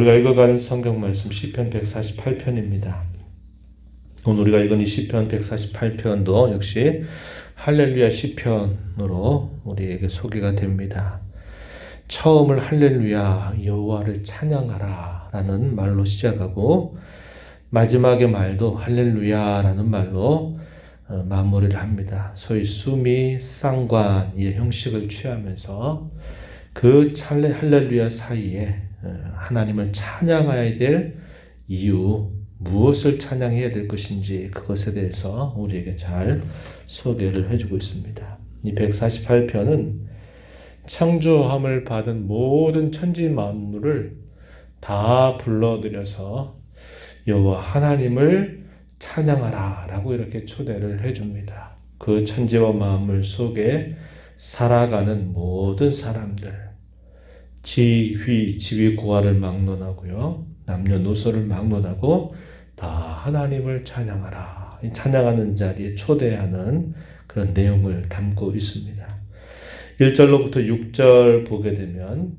우리가 읽어가는 성경 말씀 시편 148편입니다. 오늘 우리가 읽은 이 시편 148편도 역시 할렐루야 시편으로 우리에게 소개가 됩니다. 처음을 할렐루야 여호와를 찬양하라 라는 말로 시작하고 마지막의 말도 할렐루야라는 말로 마무리를 합니다. 소위 수미 쌍관의 형식을 취하면서 그 할렐루야 사이에 하나님을 찬양해야 될 이유, 무엇을 찬양해야 될 것인지 그것에 대해서 우리에게 잘 소개를 해주고 있습니다. 이 148편은 창조함을 받은 모든 천지 만물을 다 불러들여서 여호와 하나님을 찬양하라 라고 이렇게 초대를 해줍니다. 그 천지와 만물 속에 살아가는 모든 사람들, 지위 고하를 막론하고요, 남녀노소를 막론하고 다 하나님을 찬양하라. 이 찬양하는 자리에 초대하는 그런 내용을 담고 있습니다. 1절로부터 6절 보게 되면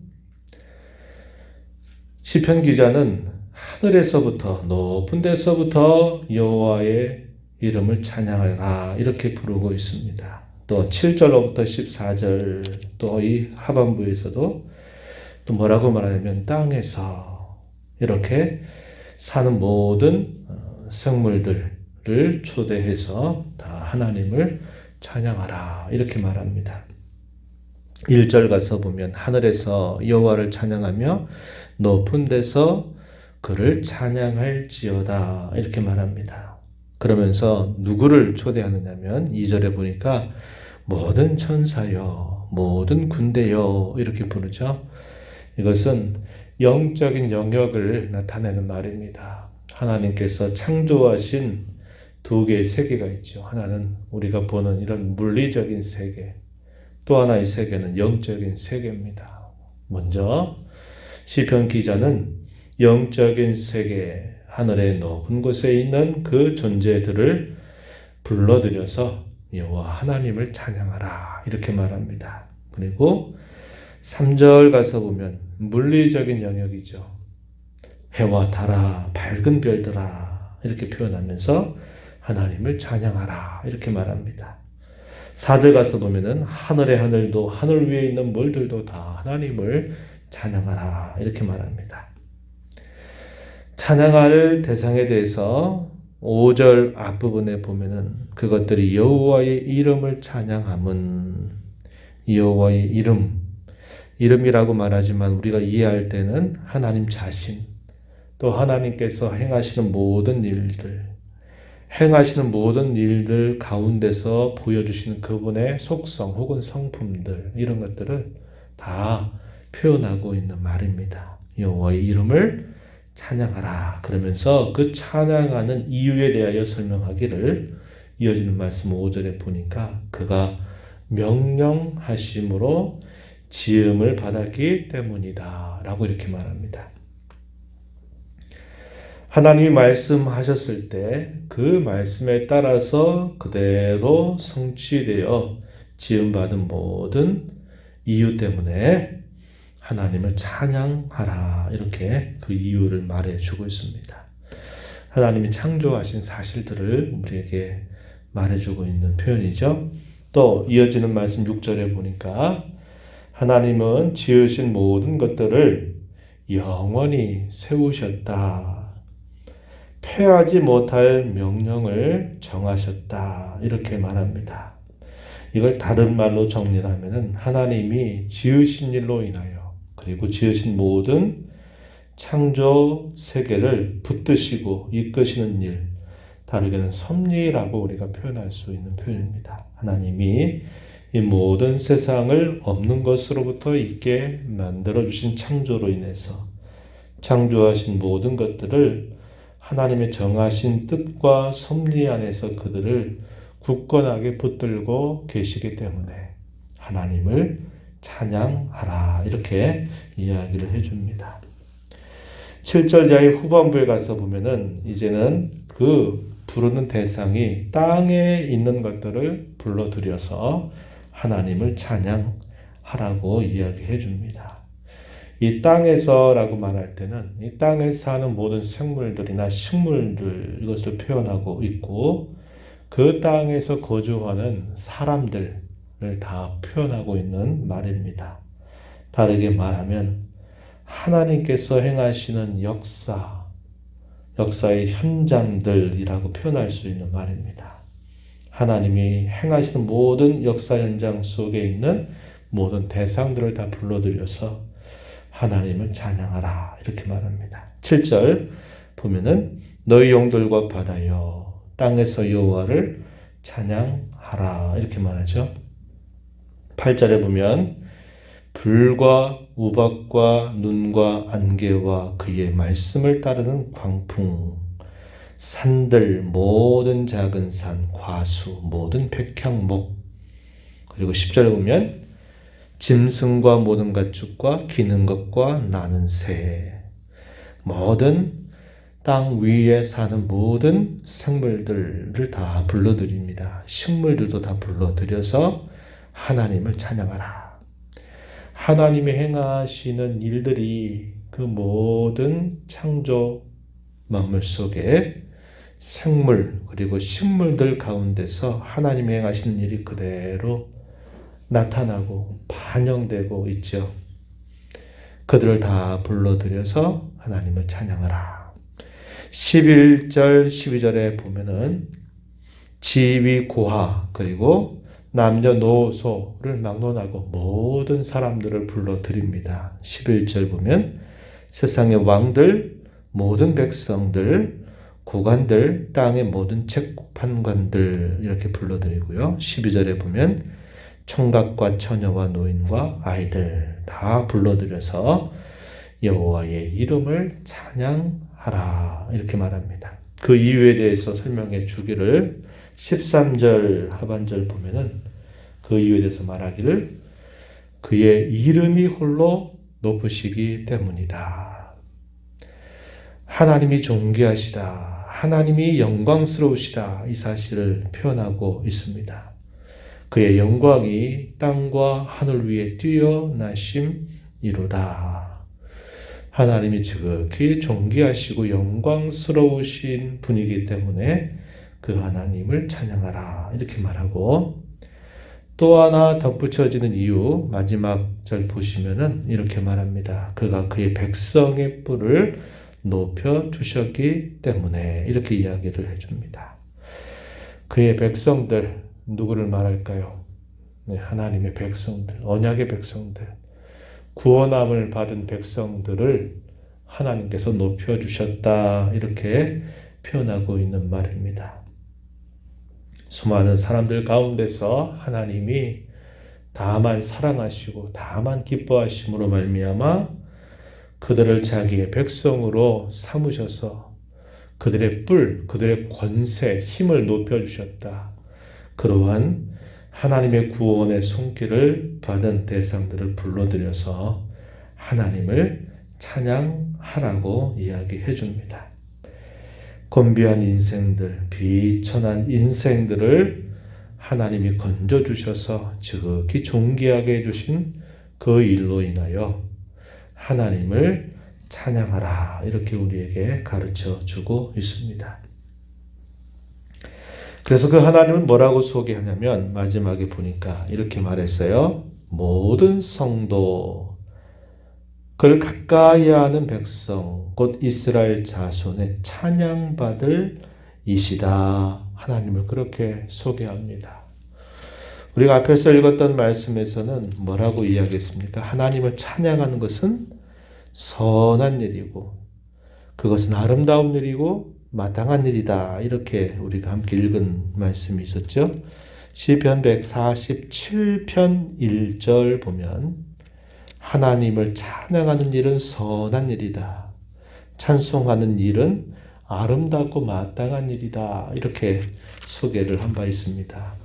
시편 기자는 하늘에서부터 높은 데서부터 여호와의 이름을 찬양하라 이렇게 부르고 있습니다. 또 7절로부터 14절 또 이 하반부에서도 또 뭐라고 말하냐면 땅에서 이렇게 사는 모든 생물들을 초대해서 다 하나님을 찬양하라 이렇게 말합니다. 1절 가서 보면 하늘에서 여호와를 찬양하며 높은 데서 그를 찬양할지어다 이렇게 말합니다. 그러면서 누구를 초대하느냐면 2절에 보니까 모든 천사여 모든 군대여 이렇게 부르죠. 이것은 영적인 영역을 나타내는 말입니다. 하나님께서 창조하신 두 개의 세계가 있죠. 하나는 우리가 보는 이런 물리적인 세계, 또 하나의 세계는 영적인 세계입니다. 먼저 시편 기자는 영적인 세계, 하늘의 높은 곳에 있는 그 존재들을 불러들여서 여호와 하나님을 찬양하라 이렇게 말합니다. 그리고 3절 가서 보면 물리적인 영역이죠. 해와 달아 밝은 별들아 이렇게 표현하면서 하나님을 찬양하라 이렇게 말합니다. 4절 가서 보면은 하늘의 하늘도 하늘 위에 있는 물들도 다 하나님을 찬양하라 이렇게 말합니다. 찬양할 대상에 대해서 5절 앞부분에 보면은 그것들이 여호와의 이름을 찬양함은 여호와의 이름이라고 말하지만 우리가 이해할 때는 하나님 자신, 또 하나님께서 행하시는 모든 일들 가운데서 보여주시는 그분의 속성 혹은 성품들 이런 것들을 다 표현하고 있는 말입니다. 여호와의 이름을 찬양하라 그러면서 그 찬양하는 이유에 대하여 설명하기를 이어지는 말씀 5절에 보니까 그가 명령하심으로 지음을 받았기 때문이다 라고 이렇게 말합니다. 하나님이 말씀하셨을 때 그 말씀에 따라서 그대로 성취되어 지음받은 모든 이유 때문에 하나님을 찬양하라 이렇게 그 이유를 말해주고 있습니다. 하나님이 창조하신 사실들을 우리에게 말해주고 있는 표현이죠. 또 이어지는 말씀 6절에 보니까 하나님은 지으신 모든 것들을 영원히 세우셨다. 패하지 못할 명령을 정하셨다. 이렇게 말합니다. 이걸 다른 말로 정리하면 하나님이 지으신 일로 인하여 그리고 지으신 모든 창조 세계를 붙드시고 이끄시는 일, 다르게는 섭리라고 우리가 표현할 수 있는 표현입니다. 하나님이 이 모든 세상을 없는 것으로부터 있게 만들어주신 창조로 인해서 창조하신 모든 것들을 하나님의 정하신 뜻과 섭리 안에서 그들을 굳건하게 붙들고 계시기 때문에 하나님을 찬양하라 이렇게 이야기를 해줍니다. 7절 이하의 후반부에 가서 보면은 이제는 그 부르는 대상이 땅에 있는 것들을 불러들여서 하나님을 찬양하라고 이야기해 줍니다. 이 땅에서라고 말할 때는 이 땅에 사는 모든 생물들이나 식물들 이것을 표현하고 있고 그 땅에서 거주하는 사람들을 다 표현하고 있는 말입니다. 다르게 말하면 하나님께서 행하시는 역사의 현장들이라고 표현할 수 있는 말입니다. 하나님이 행하시는 모든 역사 현장 속에 있는 모든 대상들을 다 불러들여서 하나님을 찬양하라 이렇게 말합니다. 7절 보면은 너희 용들과 바다여 땅에서 여호와를 찬양하라 이렇게 말하죠. 8절에 보면 불과 우박과 눈과 안개와 그의 말씀을 따르는 광풍 산들 모든 작은 산 과수 모든 백향목 그리고 10절에 보면 짐승과 모든 가축과 기는 것과 나는 새 모든 땅 위에 사는 모든 생물들을 다 불러드립니다. 식물들도 다 불러들여서 하나님을 찬양하라. 하나님이 행하시는 일들이 그 모든 창조 만물 속에 생물 그리고 식물들 가운데서 하나님이 행하시는 일이 그대로 나타나고 반영되고 있죠. 그들을 다 불러들여서 하나님을 찬양하라. 11절 12절에 보면은 지위 고하 그리고 남녀노소를 막론하고 모든 사람들을 불러드립니다. 11절 보면 세상의 왕들 모든 백성들 고관들 땅의 모든 책판관들 이렇게 불러드리고요. 12절에 보면 총각과 처녀와 노인과 아이들 다 불러들여서 여호와의 이름을 찬양하라 이렇게 말합니다. 그 이유에 대해서 설명해 주기를 13절 하반절 보면은 그 이유에 대해서 말하기를 그의 이름이 홀로 높으시기 때문이다. 하나님이 존귀하시다. 하나님이 영광스러우시다. 이 사실을 표현하고 있습니다. 그의 영광이 땅과 하늘 위에 뛰어나심이로다. 하나님이 지극히 존귀하시고 영광스러우신 분이기 때문에 그 하나님을 찬양하라 이렇게 말하고 또 하나 덧붙여지는 이유 마지막 절 보시면은 이렇게 말합니다. 그가 그의 백성의 뿔을 높여주셨기 때문에 이렇게 이야기를 해줍니다. 그의 백성들 누구를 말할까요? 네, 하나님의 백성들, 언약의 백성들, 구원함을 받은 백성들을 하나님께서 높여주셨다 이렇게 표현하고 있는 말입니다. 수많은 사람들 가운데서 하나님이 다만 사랑하시고 다만 기뻐하심으로 말미암아 그들을 자기의 백성으로 삼으셔서 그들의 뿔, 그들의 권세, 힘을 높여주셨다. 그러한 하나님의 구원의 손길을 받은 대상들을 불러들여서 하나님을 찬양하라고 이야기해 줍니다. 곤비한 인생들, 비천한 인생들을 하나님이 건져주셔서 지극히 존귀하게 해주신 그 일로 인하여 하나님을 찬양하라 이렇게 우리에게 가르쳐 주고 있습니다. 그래서 그 하나님은 뭐라고 소개하냐면 마지막에 보니까 이렇게 말했어요. 모든 성도, 그를 가까이 하는 백성, 곧 이스라엘 자손의 찬양받을 이시다. 하나님을 그렇게 소개합니다. 우리가 앞에서 읽었던 말씀에서는 뭐라고 이야기했습니까? 하나님을 찬양하는 것은 선한 일이고 그것은 아름다운 일이고 마땅한 일이다. 이렇게 우리가 함께 읽은 말씀이 있었죠. 시편 147편 1절 보면 하나님을 찬양하는 일은 선한 일이다. 찬송하는 일은 아름답고 마땅한 일이다. 이렇게 소개를 한 바 있습니다.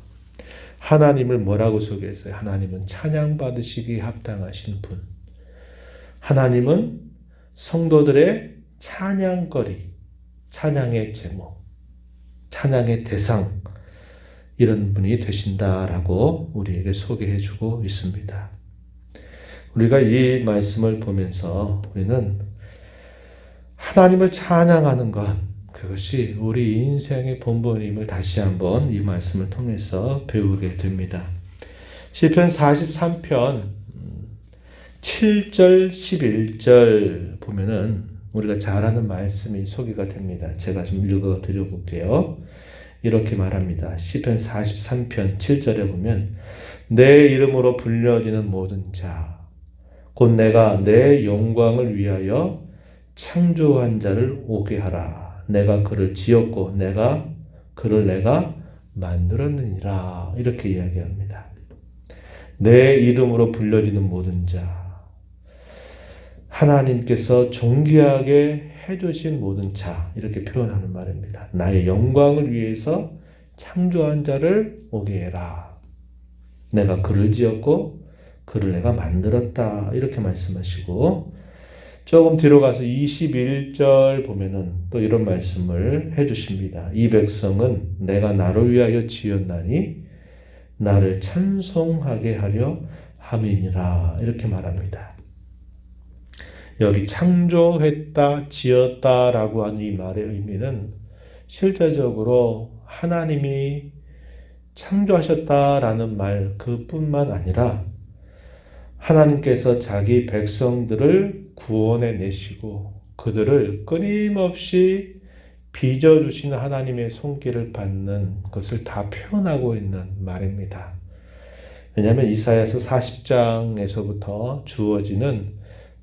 하나님을 뭐라고 소개했어요? 하나님은 찬양받으시기에 합당하신 분. 하나님은 성도들의 찬양거리, 찬양의 제목, 찬양의 대상 이런 분이 되신다라고 우리에게 소개해 주고 있습니다. 우리가 이 말씀을 보면서 우리는 하나님을 찬양하는 것, 그것이 우리 인생의 본분임을 다시 한번 이 말씀을 통해서 배우게 됩니다. 시편 43편 7절 11절 보면은 우리가 잘 아는 말씀이 소개가 됩니다. 제가 좀 읽어 드려 볼게요. 이렇게 말합니다. 시편 43편 7절에 보면 내 이름으로 불려지는 모든 자 곧 내가 내 영광을 위하여 창조한 자를 오게 하라. 내가 그를 지었고 내가 만들었느니라. 이렇게 이야기합니다. 내 이름으로 불려지는 모든 자, 하나님께서 존귀하게 해주신 모든 자, 이렇게 표현하는 말입니다. 나의 영광을 위해서 창조한 자를 오게 해라. 내가 그를 지었고 그를 내가 만들었다. 이렇게 말씀하시고, 조금 뒤로 가서 21절 보면은 또 이런 말씀을 해주십니다. 이 백성은 내가 나를 위하여 지었나니 나를 찬송하게 하려 함이니라. 이렇게 말합니다. 여기 창조했다, 지었다라고 하는 이 말의 의미는 실제적으로 하나님이 창조하셨다라는 말 그뿐만 아니라 하나님께서 자기 백성들을 구원해 내시고 그들을 끊임없이 빚어주시는 하나님의 손길을 받는 것을 다 표현하고 있는 말입니다. 왜냐하면 이사야서 40장에서부터 주어지는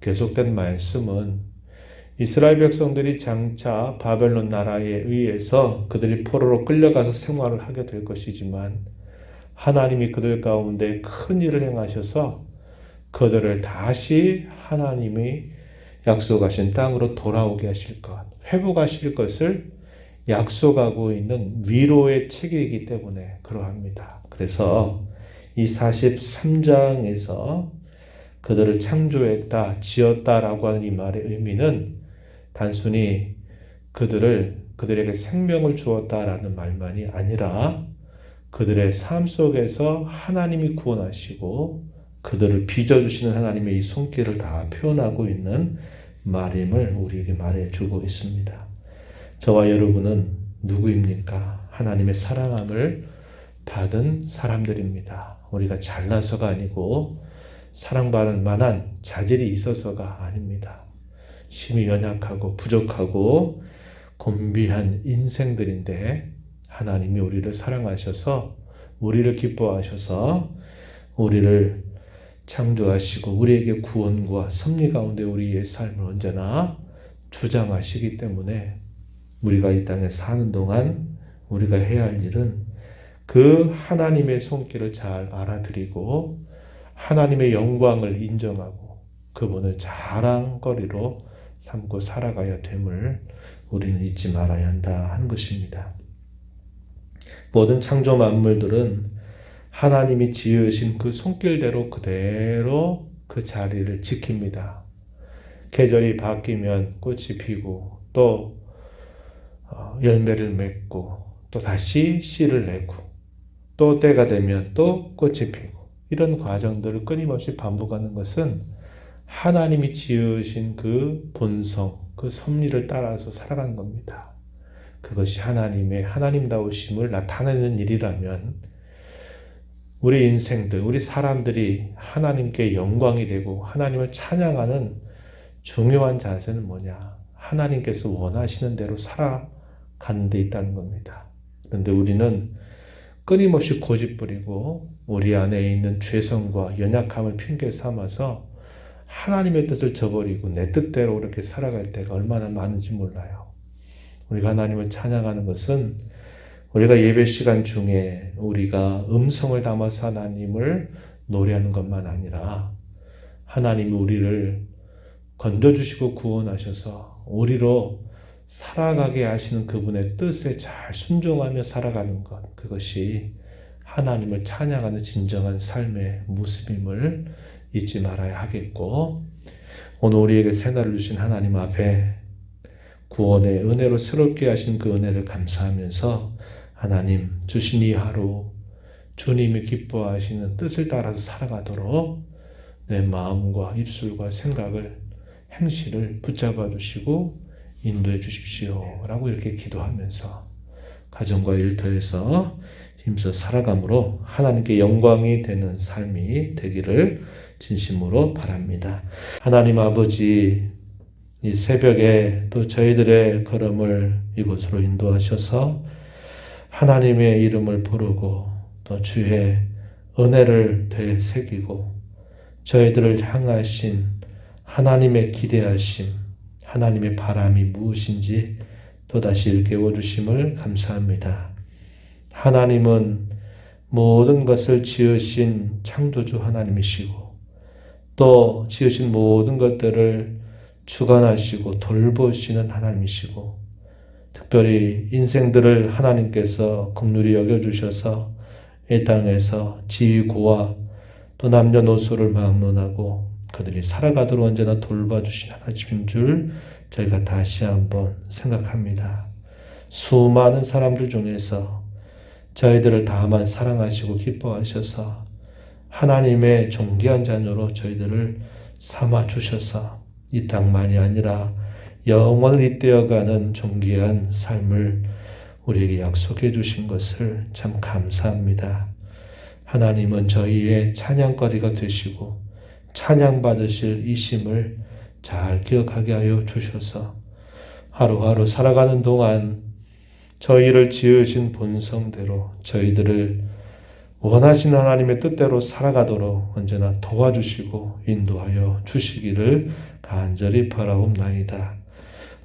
계속된 말씀은 이스라엘 백성들이 장차 바벨론 나라에 의해서 그들이 포로로 끌려가서 생활을 하게 될 것이지만 하나님이 그들 가운데 큰 일을 행하셔서 그들을 다시 하나님이 약속하신 땅으로 돌아오게 하실 것, 회복하실 것을 약속하고 있는 위로의 책이기 때문에 그러합니다. 그래서 이 43장에서 그들을 창조했다, 지었다라고 하는 이 말의 의미는 단순히 그들에게 생명을 주었다라는 말만이 아니라 그들의 삶 속에서 하나님이 구원하시고 그들을 빚어주시는 하나님의 이 손길을 다 표현하고 있는 말임을 우리에게 말해주고 있습니다. 저와 여러분은 누구입니까? 하나님의 사랑함을 받은 사람들입니다. 우리가 잘나서가 아니고 사랑받을 만한 자질이 있어서가 아닙니다. 심히 연약하고 부족하고 곤비한 인생들인데 하나님이 우리를 사랑하셔서 우리를 기뻐하셔서 우리를 창조하시고 우리에게 구원과 섭리 가운데 우리의 삶을 언제나 주장하시기 때문에 우리가 이 땅에 사는 동안 우리가 해야 할 일은 그 하나님의 손길을 잘 알아들이고 하나님의 영광을 인정하고 그분을 자랑거리로 삼고 살아가야 됨을 우리는 잊지 말아야 한다 하는 것입니다. 모든 창조 만물들은 하나님이 지으신 그 손길대로 그대로 그 자리를 지킵니다. 계절이 바뀌면 꽃이 피고 또 열매를 맺고 또 다시 씨를 내고 또 때가 되면 또 꽃이 피고 이런 과정들을 끊임없이 반복하는 것은 하나님이 지으신 그 본성, 그 섭리를 따라서 살아가는 겁니다. 그것이 하나님의 하나님다우심을 나타내는 일이라면 우리 인생들, 우리 사람들이 하나님께 영광이 되고 하나님을 찬양하는 중요한 자세는 뭐냐? 하나님께서 원하시는 대로 살아가는 데 있다는 겁니다. 그런데 우리는 끊임없이 고집부리고 우리 안에 있는 죄성과 연약함을 핑계 삼아서 하나님의 뜻을 저버리고 내 뜻대로 그렇게 살아갈 때가 얼마나 많은지 몰라요. 우리가 하나님을 찬양하는 것은 우리가 예배 시간 중에 우리가 음성을 담아서 하나님을 노래하는 것만 아니라 하나님이 우리를 건져주시고 구원하셔서 우리로 살아가게 하시는 그분의 뜻에 잘 순종하며 살아가는 것, 그것이 하나님을 찬양하는 진정한 삶의 모습임을 잊지 말아야 하겠고, 오늘 우리에게 새날을 주신 하나님 앞에 구원의 은혜로 새롭게 하신 그 은혜를 감사하면서 하나님 주신 이 하루 주님이 기뻐하시는 뜻을 따라서 살아가도록 내 마음과 입술과 생각을, 행실을 붙잡아 주시고 인도해 주십시오 라고 이렇게 기도하면서 가정과 일터에서 힘써 살아감으로 하나님께 영광이 되는 삶이 되기를 진심으로 바랍니다. 하나님 아버지, 이 새벽에 또 저희들의 걸음을 이곳으로 인도하셔서 하나님의 이름을 부르고 또 주의 은혜를 되새기고 저희들을 향하신 하나님의 기대하심, 하나님의 바람이 무엇인지 또다시 일깨워 주심을 감사합니다. 하나님은 모든 것을 지으신 창조주 하나님이시고 또 지으신 모든 것들을 주관하시고 돌보시는 하나님이시고 특별히 인생들을 하나님께서 긍휼히 여겨주셔서 이 땅에서 지고와 또 남녀노소를 막론하고 그들이 살아가도록 언제나 돌봐주신 하나님인 줄 저희가 다시 한번 생각합니다. 수많은 사람들 중에서 저희들을 다만 사랑하시고 기뻐하셔서 하나님의 존귀한 자녀로 저희들을 삼아 주셔서 이 땅만이 아니라 영원을 잇대어가는 존귀한 삶을 우리에게 약속해 주신 것을 참 감사합니다. 하나님은 저희의 찬양거리가 되시고 찬양받으실 이심을 잘 기억하게 하여 주셔서 하루하루 살아가는 동안 저희를 지으신 본성대로 저희들을 원하신 하나님의 뜻대로 살아가도록 언제나 도와주시고 인도하여 주시기를 간절히 바라옵나이다.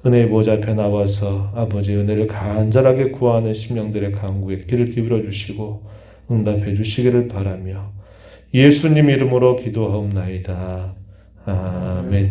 은혜의 보좌 앞에 나와서 아버지의 은혜를 간절하게 구하는 심령들의 간구에 귀를 기울여 주시고 응답해 주시기를 바라며 예수님 이름으로 기도하옵나이다. 아멘.